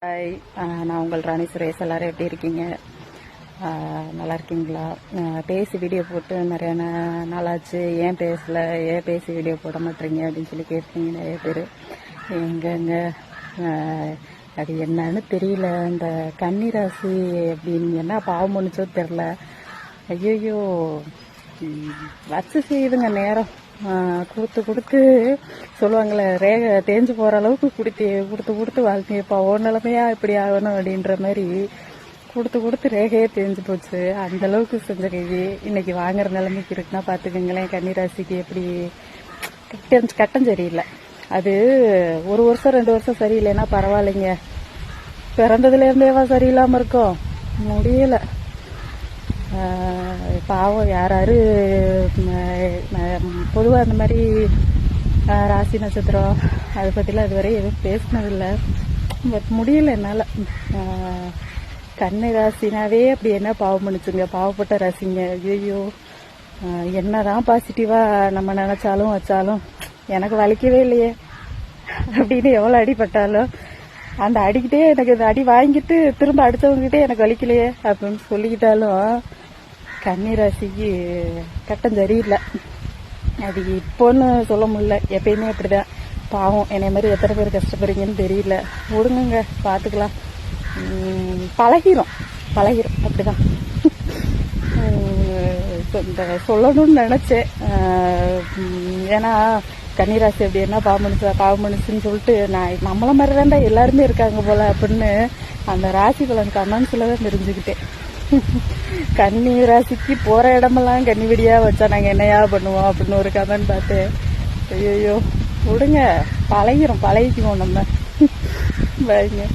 Hi, நான் உங்கள் ராணி சுரேஷ். எல்லாரும் எப்படி இருக்கீங்க? நல்லா இருக்கீங்களா? பேசி வீடியோ போட்டு நிறைய நாளாச்சு, ஏன் பேசி வீடியோ போட மாட்டேறீங்க அப்படின்னு சொல்லி கேட்பீங்க நிறைய பேர். எங்கெங்க அது என்னன்னு தெரியல. இந்த கன்னிராசி அப்படின்னு என்ன பாவம் பண்ணிச்சோ தெரில. ஐயோ வச்சு செய்யுதுங்க நேரம். கொடுத்து சொல்லுவாங்களே, ரேகை தேஞ்சு போகிற அளவுக்கு கொடுத்து வாழ்க்கையப்பா ஓ நிலைமையா இப்படி ஆகணும் அப்படின்ற மாதிரி கொடுத்து ரேகையே தேஞ்சு போச்சு. அந்த அளவுக்கு செஞ்ச கைவி இன்னைக்கு வாங்குற நிலைமைக்கு இருக்குன்னா பார்த்துக்கங்களேன். கன்னிராசிக்கு எப்படி கட்டம் சரியில்லை. அது 1 வருஷம் 2 வருஷம் சரியில்லைன்னா பரவாயில்லைங்க, பிறந்ததுலேருந்தேவா சரியில்லாமல் இருக்கும்? முடியலை. பாவம் யாராரு பொதுவாக அந்த மாதிரி ராசி நட்சத்திரம் அதை பற்றிலாம் இதுவரை எதுவும் பேசினதில்லை. பட் முடியல என்னால். கன்னி ராசினாவே அப்படி என்ன பாவம் பண்ணிச்சுங்க, பாவப்பட்ட ராசிங்க. ஐயோ என்னதான் பாசிட்டிவாக நம்ம நினச்சாலும் வச்சாலும் எனக்கு வலிக்கவே இல்லையே அப்படின்னு எவ்வளோ அடிப்பட்டாலும் அந்த அடிக்கிட்டே எனக்கு இந்த அடி வாங்கிட்டு திரும்ப அடித்தவங்ககிட்டே எனக்கு வலிக்கலையே அப்படின்னு சொல்லிக்கிட்டாலும் கன்னிராசிக்கு கட்டம் சரியில்லை. அது இப்போன்னு சொல்ல முடியல, எப்பயுமே அப்படிதான். பாவம் என்னை மாதிரி எத்தனை பேர் கஷ்டப்படுறீங்கன்னு தெரியல. விடுங்க, பார்த்துக்கலாம். பழகிரும் அப்படிதான். இந்த சொல்லணும்னு நினச்சேன். ஏன்னா கன்னிராசி அப்படி என்ன பாவம் மனுஷன்னு சொல்லிட்டு நான் நம்மள மாதிரி தான்டா எல்லாருமே இருக்காங்க போல அப்படின்னு அந்த ராசி பலன் கமெண்ட்ஸில் தான் தெரிஞ்சுக்கிட்டேன். கன்னி ராசிக்கு போகிற இடமெல்லாம் கன்னி வெடியா வச்சா நாங்கள் என்னையா பண்ணுவோம் அப்படின்னு ஒரு கமெண்ட் பார்த்தேன். ஐயோ விடுங்க, பழகிக்குவோம் நம்ம. பாய்ங்க.